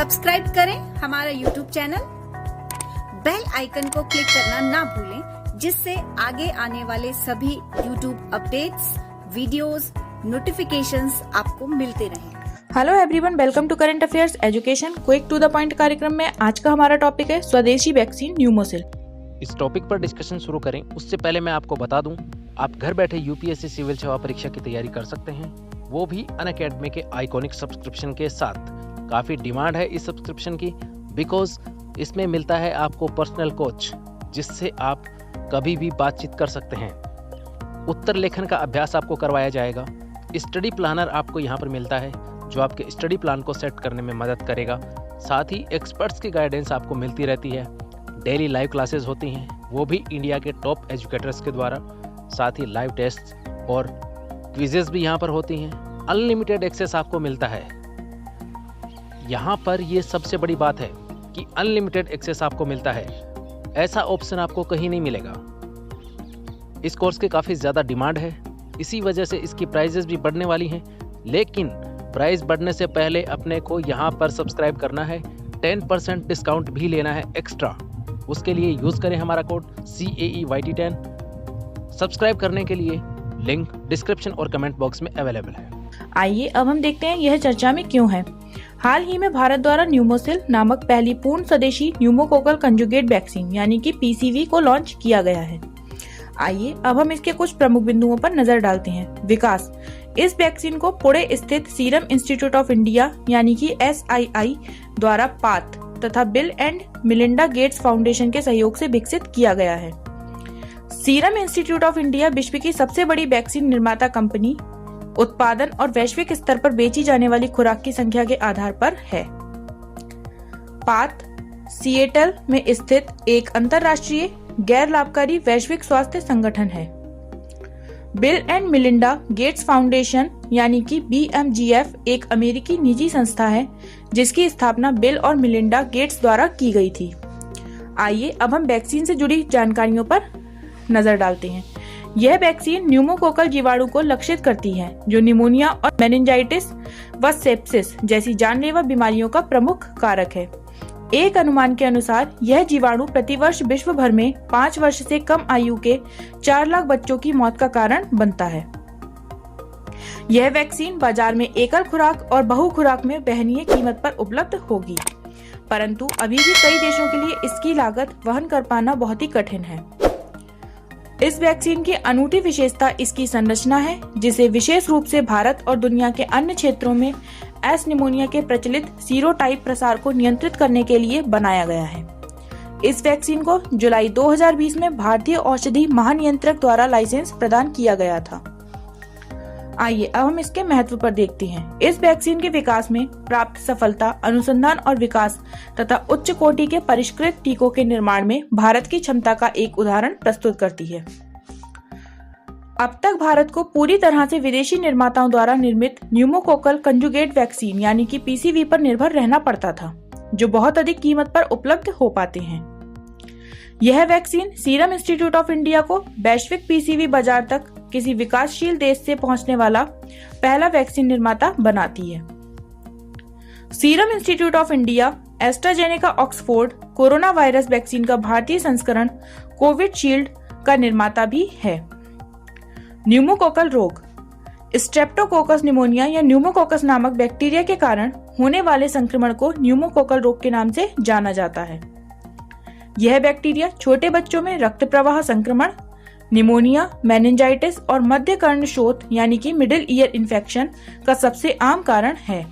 Subscribe करें हमारा YouTube channel, bell icon को क्लिक करना ना भूलें, जिससे आगे आने वाले सभी यूट्यूब अपडेट्स, वीडियोस, नोटिफिकेशंस आपको मिलते रहें। Hello everyone, welcome to current affairs education quick to the point कार्यक्रम में आज का हमारा टॉपिक है स्वदेशी वैक्सीन न्यूमोसिल। इस टॉपिक पर डिस्कशन शुरू करें उससे पहले मैं आपको बता दूं, आप घर बैठे यूपीएससी सिविल सेवा परीक्षा की तैयारी कर सकते हैं, वो भी अनअकैडमी के आइकॉनिक सब्सक्रिप्शन के साथ। काफ़ी डिमांड है इस सब्सक्रिप्शन की, बिकॉज इसमें मिलता है आपको पर्सनल कोच, जिससे आप कभी भी बातचीत कर सकते हैं। उत्तर लेखन का अभ्यास आपको करवाया जाएगा। स्टडी प्लानर आपको यहाँ पर मिलता है, जो आपके स्टडी प्लान को सेट करने में मदद करेगा। साथ ही एक्सपर्ट्स की गाइडेंस आपको मिलती रहती है। डेली लाइव क्लासेस होती हैं, वो भी इंडिया के टॉप एजुकेटर्स के द्वारा। साथ ही लाइव टेस्ट और क्विजेस भी यहाँ पर होती हैं। अनलिमिटेड एक्सेस आपको मिलता है। यहाँ पर ये सबसे बड़ी बात है कि अनलिमिटेड एक्सेस आपको मिलता है। ऐसा ऑप्शन आपको कहीं नहीं मिलेगा। इस कोर्स की काफ़ी ज़्यादा डिमांड है, इसी वजह से इसकी प्राइजेस भी बढ़ने वाली हैं। लेकिन प्राइस बढ़ने से पहले अपने को यहाँ पर सब्सक्राइब करना है, 10% डिस्काउंट भी लेना है एक्स्ट्रा। उसके लिए यूज़ करें हमारा कोड CAEYT10। सब्सक्राइब करने के लिए लिंक डिस्क्रिप्शन और कमेंट बॉक्स में अवेलेबल है। आइए अब हम देखते हैं यह चर्चा में क्यों है। हाल ही में भारत द्वारा न्यूमोसिल नामक पहली पूर्ण स्वदेशी न्यूमोकोकल कंजुगेट वैक्सीन यानी कि PCV को लॉन्च किया गया है। आइए अब हम इसके कुछ प्रमुख बिंदुओं पर नजर डालते हैं। विकास। इस वैक्सीन को पुणे स्थित सीरम इंस्टीट्यूट ऑफ इंडिया यानी कि SII द्वारा पाथ तथा bill and Melinda Gates foundation के सहयोग से विकसित किया गया है। सीरम इंस्टीट्यूट ऑफ इंडिया विश्व की सबसे बड़ी वैक्सीन निर्माता कंपनी, उत्पादन और वैश्विक स्तर पर बेची जाने वाली खुराक की संख्या के आधार पर है। पाथ सिएटल में स्थित एक अंतरराष्ट्रीय गैर लाभकारी वैश्विक स्वास्थ्य संगठन है। Bill and Melinda Gates foundation यानी कि BMGF एक अमेरिकी निजी संस्था है, जिसकी स्थापना बिल और मिलिंडा गेट्स द्वारा की गई थी। आइए अब हम वैक्सीन से जुड़ी जानकारियों पर नजर डालते हैं। यह वैक्सीन न्यूमोकोकल जीवाणु को लक्षित करती है, जो निमोनिया और मेनिंजाइटिस व सेप्सिस जैसी जानलेवा बीमारियों का प्रमुख कारक है। एक अनुमान के अनुसार यह जीवाणु प्रतिवर्ष विश्व भर में 5 वर्ष से कम आयु के 4 लाख बच्चों की मौत का कारण बनता है। यह वैक्सीन बाजार में एकल खुराक और बहु खुराक में वहनीय कीमत पर उपलब्ध होगी, परंतु अभी भी कई देशों के लिए इसकी लागत वहन कर पाना बहुत ही कठिन है। इस वैक्सीन की अनूठी विशेषता इसकी संरचना है, जिसे विशेष रूप से भारत और दुनिया के अन्य क्षेत्रों में एस निमोनिया के प्रचलित सीरोटाइप प्रसार को नियंत्रित करने के लिए बनाया गया है। इस वैक्सीन को जुलाई 2020 में भारतीय औषधि महानियंत्रक द्वारा लाइसेंस प्रदान किया गया था। आइए अब हम इसके महत्व पर देखते हैं। इस वैक्सीन के विकास में प्राप्त सफलता अनुसंधान और विकास तथा उच्च कोटि के परिष्कृत टीकों के निर्माण में भारत की क्षमता का एक उदाहरण प्रस्तुत करती है। अब तक भारत को पूरी तरह से विदेशी निर्माताओं द्वारा निर्मित न्यूमोकोकल कंजुगेट वैक्सीन यानी कि PCV पर निर्भर रहना पड़ता था, जो बहुत अधिक कीमत पर उपलब्ध हो पाते हैं। यह vaccine serum institute of India को वैश्विक PCV बाजार तक किसी विकासशील देश से पहुंचने वाला पहला वैक्सीन निर्माता बनाती है। Serum institute of India AstraZeneca Oxford corona virus vaccine का भारतीय संस्करण कोविशील्ड का निर्माता भी है। न्यूमोकोकल रोग। स्ट्रेप्टोकोकस निमोनिया या न्यूमोकोकस नामक बैक्टीरिया के कारण होने वाले संक्रमण को न्यूमोकोकल रोग के नाम से जाना जाता है। यह बैक्टीरिया छोटे बच्चों में रक्त प्रवाह संक्रमण, निमोनिया, मेनिंजाइटिस और मध्य कर्ण शोथ यानी कि मिडिल ईयर इन्फेक्शन का सबसे आम कारण है।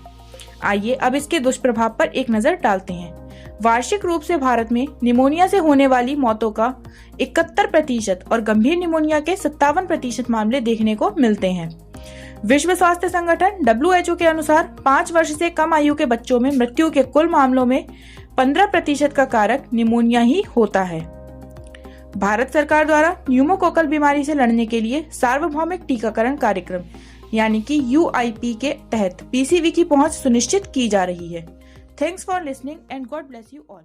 आइए अब इसके दुष्प्रभाव पर एक नजर डालते हैं। वार्षिक रूप से भारत में निमोनिया से होने वाली मौतों का 71% और गंभीर निमोनिया के 57% मामले देखने को मिलते हैं। विश्व स्वास्थ्य संगठन WHO के अनुसार 5 वर्ष से कम आयु के बच्चों में मृत्यु के कुल मामलों में 15% का कारक निमोनिया ही होता है। भारत सरकार द्वारा न्यूमोकोकल बीमारी से लड़ने के लिए सार्वभौमिक टीकाकरण कार्यक्रम यानी कि UIP के तहत PCV की पहुंच सुनिश्चित की जा रही है। Thanks for listening and God bless you all.